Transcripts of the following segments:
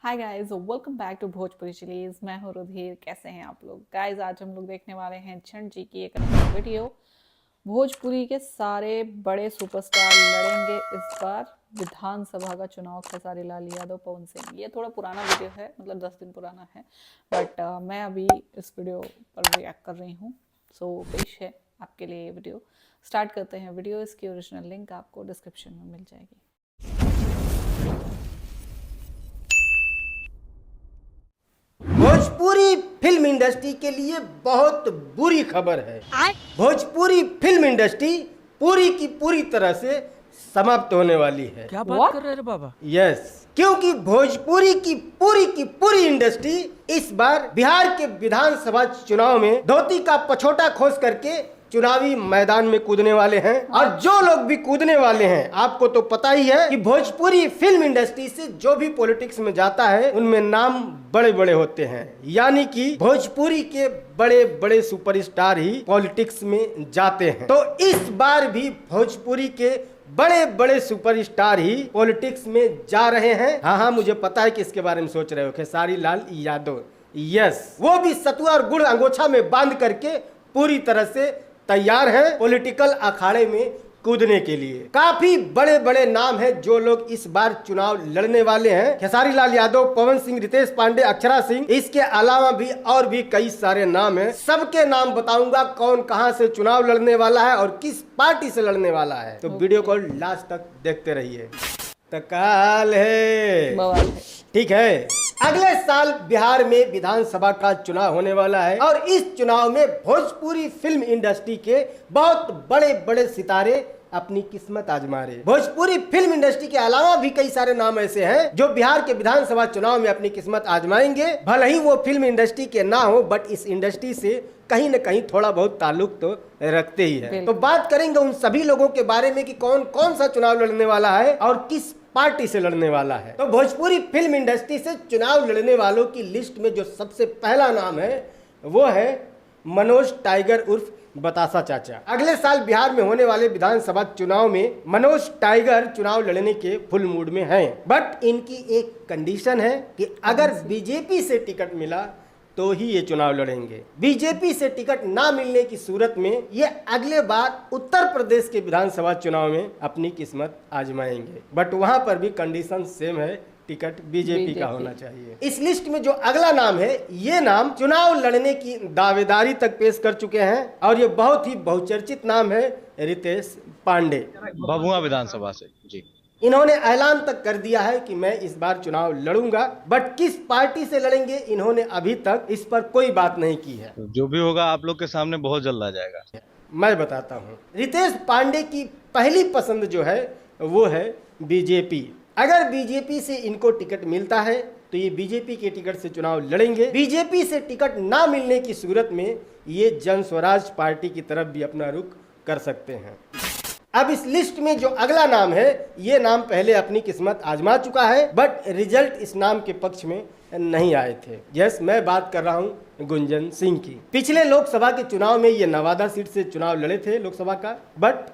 Hi guys, welcome back to Bhojpuri chillies. मैं हूँ रुधिर। कैसे हैं आप लोग? गाइस, आज हम लोग देखने वाले हैं छण जी की एक नई वीडियो। भोजपुरी के सारे बड़े सुपरस्टार लड़ेंगे इस बार विधानसभा का चुनाव। खेसारी लाल यादव, पवन सिंह। ये थोड़ा पुराना वीडियो है, मतलब 10 दिन पुराना है, बट मैं अभी इस वीडियो पर रिएक्ट कर रही हूँ। सो पेश है आपके लिए ये वीडियो। स्टार्ट करते हैं वीडियो। इसकी ओरिजिनल लिंक आपको डिस्क्रिप्शन में मिल जाएगी। भोजपुरी फिल्म इंडस्ट्री के लिए बहुत बुरी खबर है। भोजपुरी फिल्म इंडस्ट्री पूरी की पूरी तरह से समाप्त होने वाली है। क्या बात What? कर रहे रे बाबा? यस, क्योंकि भोजपुरी की पूरी इंडस्ट्री इस बार बिहार के विधानसभा चुनाव में धोती का पछोटा खोस करके चुनावी मैदान में कूदने वाले हैं। और जो लोग भी कूदने वाले हैं, आपको तो पता ही है कि भोजपुरी फिल्म इंडस्ट्री से जो भी पॉलिटिक्स में जाता है उनमें नाम बड़े बड़े होते हैं। यानी कि भोजपुरी के बड़े बड़े सुपरस्टार ही पॉलिटिक्स में जाते हैं। तो इस बार भी भोजपुरी के बड़े बड़े सुपरस्टार ही पॉलिटिक्स में जा रहे हैं। हाँ, मुझे पता है कि इसके बारे में सोच रहे हो। खेसारी लाल यादव, यस, वो भी सतुआ और गुड़ अंगोछा में बांध करके पूरी तरह से तैयार है पॉलिटिकल अखाड़े में कूदने के लिए। काफी बड़े बड़े नाम हैं जो लोग इस बार चुनाव लड़ने वाले हैं। खेसारी लाल यादव, पवन सिंह, रितेश पांडे, अक्षरा सिंह, इसके अलावा भी और भी कई सारे नाम हैं। सबके नाम बताऊंगा, कौन कहां से चुनाव लड़ने वाला है और किस पार्टी से लड़ने वाला है। तो वीडियो को लास्ट तक देखते रहिए। तकाल है, ठीक है। अगले साल बिहार में विधानसभा का चुनाव होने वाला है और इस चुनाव में भोजपुरी फिल्म इंडस्ट्री के बहुत बड़े बड़े सितारे अपनी किस्मत आजमा रहे। भोजपुरी फिल्म इंडस्ट्री के अलावा भी कई सारे नाम ऐसे हैं जो बिहार के विधानसभा चुनाव में अपनी किस्मत आजमाएंगे। भले ही वो फिल्म इंडस्ट्री के ना हो, बट इस इंडस्ट्री से कहीं न कहीं थोड़ा बहुत ताल्लुक तो रखते ही है। तो बात करेंगे उन सभी लोगों के बारे में कि कौन कौन सा चुनाव लड़ने वाला है और किस पार्टी से लड़ने वाला है। तो भोजपुरी फिल्म इंडस्ट्री से चुनाव लड़ने वालों की लिस्ट में जो सबसे पहला नाम है वो है मनोज टाइगर उर्फ बतासा चाचा। अगले साल बिहार में होने वाले विधानसभा चुनाव में मनोज टाइगर चुनाव लड़ने के फुल मूड में हैं। बट इनकी एक कंडीशन है कि अगर बीजेपी से टिकट मिला तो ही ये चुनाव लड़ेंगे। बीजेपी से टिकट ना मिलने की सूरत में ये अगले बार उत्तर प्रदेश के विधानसभा चुनाव में अपनी किस्मत आजमाएंगे। बट वहां पर भी कंडीशन सेम है, टिकट बीजेपी का होना चाहिए। इस लिस्ट में जो अगला नाम है, ये नाम चुनाव लड़ने की दावेदारी तक पेश कर चुके हैं और ये बहुत ही बहुचर्चित नाम है, रितेश पांडे। भभुआ विधानसभा से जी। इन्होंने ऐलान तक कर दिया है कि मैं इस बार चुनाव लड़ूंगा, बट किस पार्टी से लड़ेंगे इन्होंने अभी तक इस पर कोई बात नहीं की है। जो भी होगा आप लोग के सामने बहुत जल्द आ जाएगा। मैं बताता हूँ। रितेश पांडे की पहली पसंद जो है वो है बीजेपी। अगर बीजेपी से इनको टिकट मिलता है तो ये बीजेपी के टिकट से चुनाव लड़ेंगे। बीजेपी से टिकट ना मिलने की सूरत में ये जन स्वराज पार्टी की तरफ भी अपना रुख कर सकते हैं। अब इस लिस्ट में जो अगला नाम है, ये नाम पहले अपनी किस्मत आजमा चुका है, बट रिजल्ट इस नाम के पक्ष में नहीं आए थे। यस, मैं बात कर रहा हूँ गुंजन सिंह की। पिछले लोकसभा के चुनाव में ये नवादा सीट से चुनाव लड़े थे लोकसभा का, बट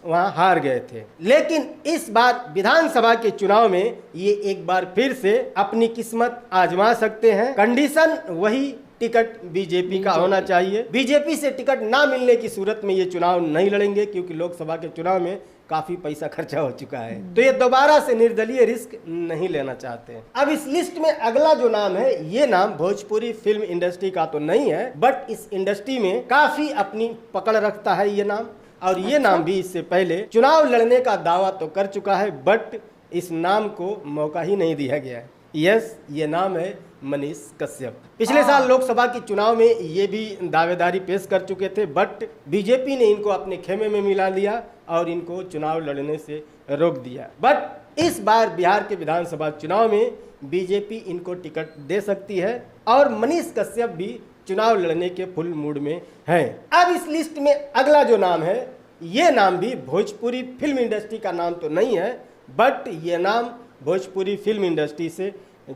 वहां हार गए थे। लेकिन इस बार विधानसभा के चुनाव में ये एक बार फिर से अपनी किस्मत आजमा सकते हैं। कंडीशन वही, टिकट बीजेपी का होना चाहिए। बीजेपी से टिकट ना मिलने की सूरत में ये चुनाव नहीं लड़ेंगे, क्योंकि लोकसभा के चुनाव में काफी पैसा खर्चा हो चुका है। तो ये दोबारा से निर्दलीय रिस्क नहीं लेना चाहते हैं। अब इस लिस्ट में अगला जो नाम है, ये नाम भोजपुरी फिल्म इंडस्ट्री का तो नहीं है, बट इस इंडस्ट्री में काफी अपनी पकड़ रखता है ये नाम। और ये नाम भी इससे पहले चुनाव लड़ने का दावा तो कर चुका है, बट इस नाम को मौका ही नहीं दिया गया है। यस, ये नाम है मनीष कश्यप। पिछले साल लोकसभा के चुनाव में ये भी दावेदारी पेश कर चुके थे, बट बीजेपी ने इनको अपने खेमे में मिला लिया और इनको चुनाव लड़ने से रोक दिया। बट इस बार बिहार के विधानसभा चुनाव में बीजेपी इनको टिकट दे सकती है और मनीष कश्यप भी चुनाव लड़ने के फुल मूड में हैं। अब इस लिस्ट में अगला जो नाम है, ये नाम भी भोजपुरी फिल्म इंडस्ट्री का नाम तो नहीं है, बट ये नाम भोजपुरी फिल्म इंडस्ट्री से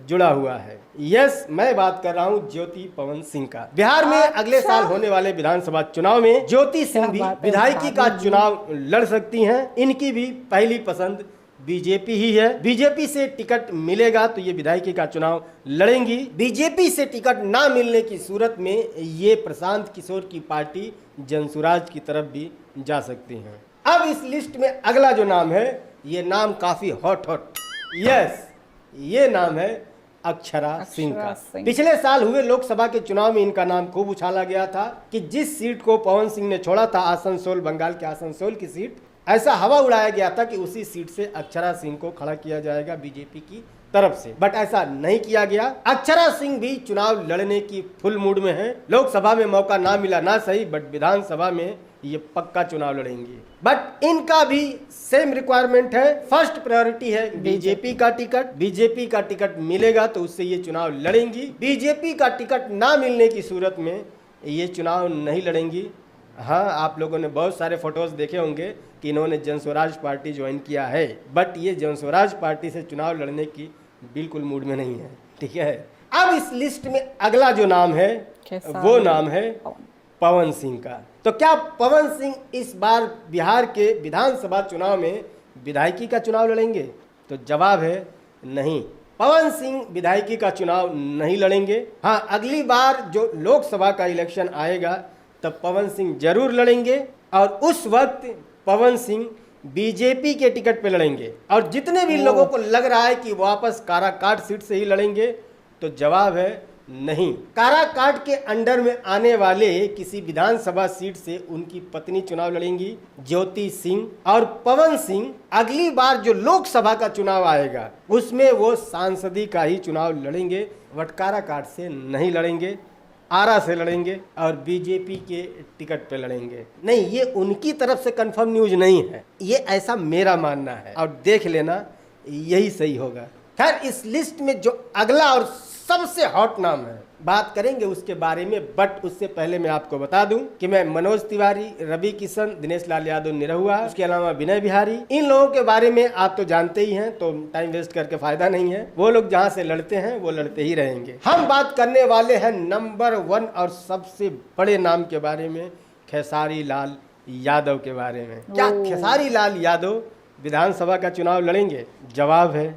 जुड़ा हुआ है। यस, मैं बात कर रहा हूं ज्योति पवन सिंह का। बिहार में अगले साल होने वाले विधानसभा चुनाव में ज्योति सिंह भी विधायकी का चुनाव लड़ सकती हैं। इनकी भी पहली पसंद बीजेपी ही है। बीजेपी से टिकट मिलेगा तो ये विधायकी का चुनाव लड़ेंगी। बीजेपी से टिकट ना मिलने की सूरत में ये प्रशांत किशोर की पार्टी जनसुराज की तरफ भी जा सकती हैं। अब इस लिस्ट में अगला जो नाम है, ये नाम काफी हॉट यस, ये नाम है अक्षरा सिंह का। पिछले साल हुए लोकसभा के चुनाव में इनका नाम खूब उछाला गया था कि जिस सीट को पवन सिंह ने छोड़ा था, आसनसोल, बंगाल के आसनसोल की सीट, ऐसा हवा उड़ाया गया था कि उसी सीट से अक्षरा सिंह को खड़ा किया जाएगा बीजेपी की तरफ से, बट ऐसा नहीं किया गया। अक्षरा सिंह भी चुनाव लड़ने की फुल मूड में है। लोकसभा में मौका ना मिला ना सही, बट विधानसभा में ये पक्का चुनाव लड़ेंगे। बट इनका भी सेम रिक्वायरमेंट है, फर्स्ट प्रायोरिटी है बीजेपी का टिकट। बीजेपी का टिकट मिलेगा तो उससे ये चुनाव लड़ेंगी। बीजेपी का टिकट ना मिलने की सूरत में ये चुनाव नहीं लड़ेंगी। हाँ, आप लोगों ने बहुत सारे फोटोज देखे होंगे कि इन्होंने जनस्वराज पार्टी ज्वाइन किया है, बट ये जनस्वराज पार्टी से चुनाव लड़ने की बिल्कुल मूड में नहीं है। ठीक है, अब इस लिस्ट में अगला जो नाम है वो नाम है पवन सिंह का। तो क्या पवन सिंह इस बार बिहार के विधानसभा चुनाव में विधायकी का चुनाव लड़ेंगे? तो जवाब है नहीं, पवन सिंह विधायकी का चुनाव नहीं लड़ेंगे। हाँ, अगली बार जो लोकसभा का इलेक्शन आएगा तब पवन सिंह जरूर लड़ेंगे, और उस वक्त पवन सिंह बीजेपी के टिकट पे लड़ेंगे। और जितने भी लोगों को लग रहा है कि वापस काराकाट सीट से ही लड़ेंगे, तो जवाब है नहीं। काराकाट के अंडर में आने वाले किसी विधानसभा सीट से उनकी पत्नी चुनाव लड़ेंगी, ज्योति सिंह। और पवन सिंह अगली बार जो लोकसभा का चुनाव आएगा उसमें वो सांसदी का ही चुनाव लड़ेंगे, बट काराकाट से नहीं लड़ेंगे, आरा से लड़ेंगे और बीजेपी के टिकट पे लड़ेंगे। नहीं, ये उनकी तरफ से कंफर्म न्यूज नहीं है, ये ऐसा मेरा मानना है, और देख लेना यही सही होगा। खैर, इस लिस्ट में जो अगला और सबसे हॉट नाम है, बात करेंगे उसके बारे में, बट उससे पहले मैं आपको बता दूं कि मैं मनोज तिवारी, रवि किशन, दिनेश लाल यादव निरहुआ, उसके अलावा विनय बिहारी, इन लोगों के बारे में आप तो जानते ही हैं, तो टाइम वेस्ट करके फायदा नहीं है। वो लोग जहां से लड़ते हैं वो लड़ते ही रहेंगे। हम बात करने वाले हैं नंबर 1 और सबसे बड़े नाम के बारे में, खेसारी लाल यादव के बारे में। क्या खेसारी लाल यादव विधानसभा का चुनाव लड़ेंगे? जवाब है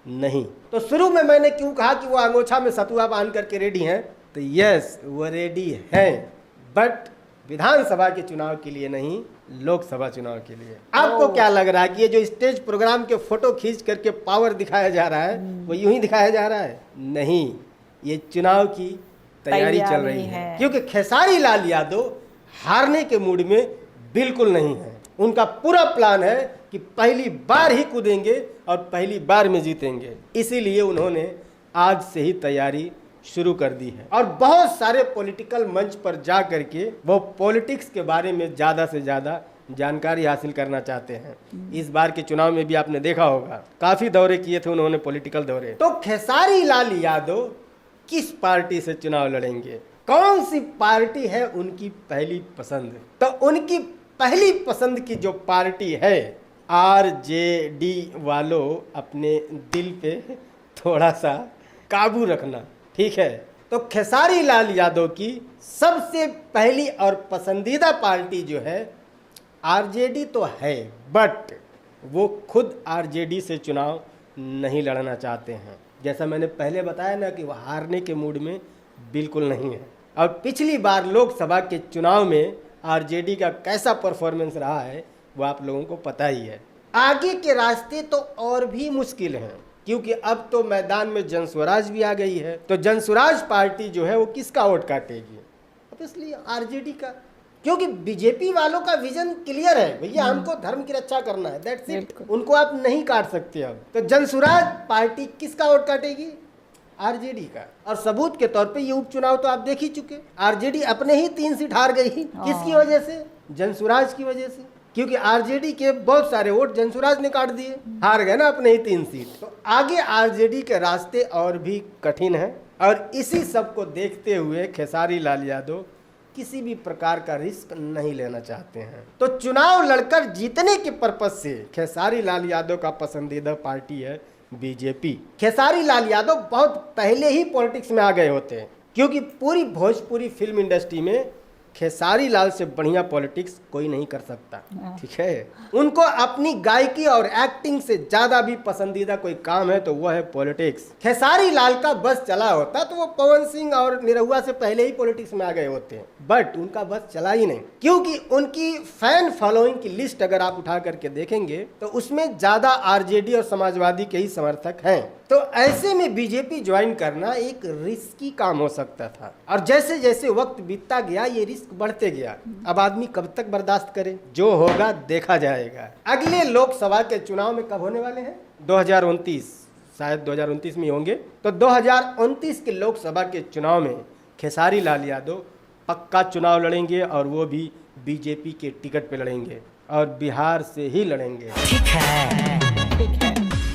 नहीं। तो शुरू में मैंने क्यों कहा कि वो अंगोछा में सतुआ बांध करके रेडी हैं? तो यस, वो रेडी हैं, बट विधानसभा के चुनाव के लिए नहीं, लोकसभा चुनाव के लिए। आपको क्या लग रहा है कि ये जो स्टेज प्रोग्राम के फोटो खींच करके पावर दिखाया जा रहा है वो यूं ही दिखाया जा रहा है? नहीं, ये चुनाव की तैयारी चल रही है, क्योंकि खेसारी लाल यादव हारने के मूड में बिल्कुल नहीं है। उनका पूरा प्लान है कि पहली बार ही कूदेंगे और पहली बार में जीतेंगे, इसीलिए उन्होंने आज से ही तैयारी शुरू कर दी है। और बहुत सारे पॉलिटिकल मंच पर जा करके वो पॉलिटिक्स के बारे में ज़्यादा से ज़्यादा जानकारी हासिल करना चाहते हैं। इस बार के चुनाव में भी आपने देखा होगा, काफ़ी दौरे किए थे उन्होंने, पॉलिटिकल दौरे। तो खेसारी लाल यादव किस पार्टी से चुनाव लड़ेंगे? कौन सी पार्टी है उनकी पहली पसंद? तो उनकी पहली पसंद की जो पार्टी है, आरजेडी वालों, अपने दिल पे थोड़ा सा काबू रखना, ठीक है? तो खेसारी लाल यादव की सबसे पहली और पसंदीदा पार्टी जो है आरजेडी तो है, बट वो खुद आरजेडी से चुनाव नहीं लड़ना चाहते हैं। जैसा मैंने पहले बताया ना कि वो हारने के मूड में बिल्कुल नहीं है। और पिछली बार लोकसभा के चुनाव में आरजेडी का कैसा परफॉर्मेंस रहा है वो आप लोगों को पता ही है। आगे के रास्ते तो और भी मुश्किल हैं, क्योंकि अब तो मैदान में जनस्वराज भी आ गई है। तो जनस्वराज पार्टी जो है वो किसका वोट काटेगी? अब इसलिए आरजेडी का, क्योंकि बीजेपी वालों का विजन क्लियर है, भैया हमको धर्म की रक्षा करना है, दैट्स इट। उनको आप नहीं काट सकते। अब तो जनस्वराज पार्टी किसका वोट काटेगी? आरजेडी का। और सबूत के तौर पे ये उपचुनाव तो आप देख ही चुके, आरजेडी अपने ही 3 सीट हार गई। किसकी वजह से? जनसुराज की वजह से, क्योंकि आरजेडी के बहुत सारे वोट जनसुराज ने काट दिए, हार गए ना अपने ही 3 सीट। तो आगे आरजेडी के रास्ते और भी कठिन हैं, और इसी सब को देखते हुए खेसारी लाल यादव किसी भी प्रकार का रिस्क नहीं लेना चाहते हैं। तो चुनाव लड़कर जीतने के पर्पज से खेसारी लाल यादव का पसंदीदा पार्टी है बीजेपी। खेसारी लाल यादव बहुत पहले ही पॉलिटिक्स में आ गए होते हैं, क्योंकि पूरी भोजपुरी फिल्म इंडस्ट्री में खेसारी लाल से बढ़िया पॉलिटिक्स कोई नहीं कर सकता, ठीक है। उनको अपनी गायकी और एक्टिंग से ज्यादा भी पसंदीदा कोई काम है तो वो है पॉलिटिक्स। खेसारी लाल का बस चला होता तो वो पवन सिंह और निरहुआ से पहले ही पॉलिटिक्स में आ गए होते हैं, बट उनका बस चला ही नहीं, क्योंकि उनकी फैन फॉलोइंग की लिस्ट अगर आप उठा करके देखेंगे तो उसमें ज्यादा आरजेडी और समाजवादी के ही समर्थक हैं। तो ऐसे में बीजेपी ज्वाइन करना एक रिस्की काम हो सकता था, और जैसे जैसे वक्त बीतता गया ये रिस्क बढ़ते गया। अब आदमी कब तक बर्दाश्त करे, जो होगा देखा जाएगा। अगले लोकसभा के चुनाव में कब होने वाले हैं? 2029, शायद 2029 में होंगे। तो 2029 के लोकसभा के चुनाव में खेसारी लाल यादव पक्का चुनाव लड़ेंगे, और वो भी बीजेपी के टिकट पे लड़ेंगे, और बिहार से ही लड़ेंगे।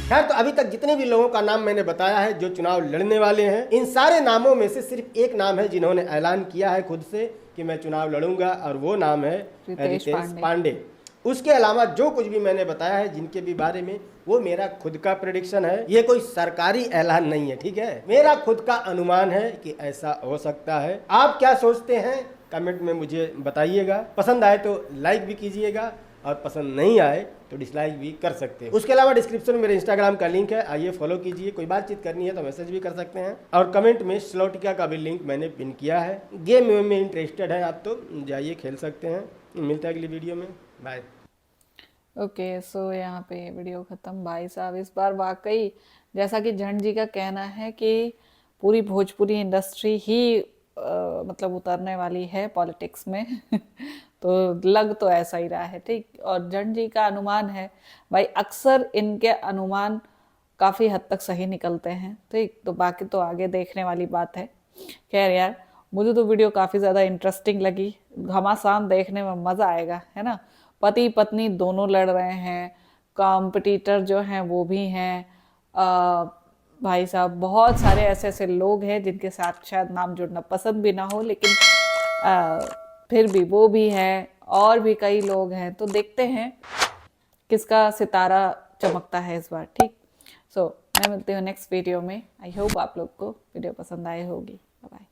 खैर, तो अभी तक जितने भी लोगों का नाम मैंने बताया है जो चुनाव लड़ने वाले हैं, इन सारे नामों में से सिर्फ एक नाम है जिन्होंने ऐलान किया है खुद से कि मैं चुनाव लड़ूंगा, और वो नाम है रितेश पांडे। उसके अलावा जो कुछ भी मैंने बताया है जिनके भी बारे में, वो मेरा खुद का प्रेडिक्शन है, ये कोई सरकारी ऐलान नहीं है, ठीक है। मेरा खुद का अनुमान है कि ऐसा हो सकता है। आप क्या सोचते हैं कमेंट में मुझे बताइएगा। पसंद आए तो लाइक भी कीजिएगा, और पसंद नहीं आए तो डिसलाइक भी कर सकते हैं। उसके अलावा डिस्क्रिप्शन में मेरे इंस्टाग्राम का लिंक है, आइए फॉलो कीजिए। कोई बातचीत करनी है तो मैसेज भी कर सकते हैं, और कमेंट में स्लोटिका का भी लिंक मैंने पिन किया है। गेम में इंटरेस्टेड है आप तो जाइए खेल सकते हैं। मिलते हैं अगली वीडियो में, बाय। ओके, सो यहाँ पे वीडियो ख़त्म। भाई साहब इस बार वाकई जैसा कि झंड जी का कहना है कि पूरी भोजपुरी इंडस्ट्री ही मतलब उतरने वाली है पॉलिटिक्स में तो लग तो ऐसा ही रहा है, ठीक। और झंड जी का अनुमान है भाई, अक्सर इनके अनुमान काफ़ी हद तक सही निकलते हैं, ठीक। तो बाकी तो आगे देखने वाली बात है। खैर यार, मुझे तो वीडियो काफ़ी ज़्यादा इंटरेस्टिंग लगी, घमासान देखने में मज़ा आएगा, है ना। पति पत्नी दोनों लड़ रहे हैं, कॉम्पिटिटर जो हैं वो भी हैं। भाई साहब बहुत सारे ऐसे ऐसे लोग हैं जिनके साथ शायद नाम जुड़ना पसंद भी ना हो, लेकिन फिर भी वो भी हैं, और भी कई लोग हैं। तो देखते हैं किसका सितारा चमकता है इस बार, ठीक। सो मैं मिलती हूँ नेक्स्ट वीडियो में। आई होप आप लोग को वीडियो पसंद आई होगी। Bye bye.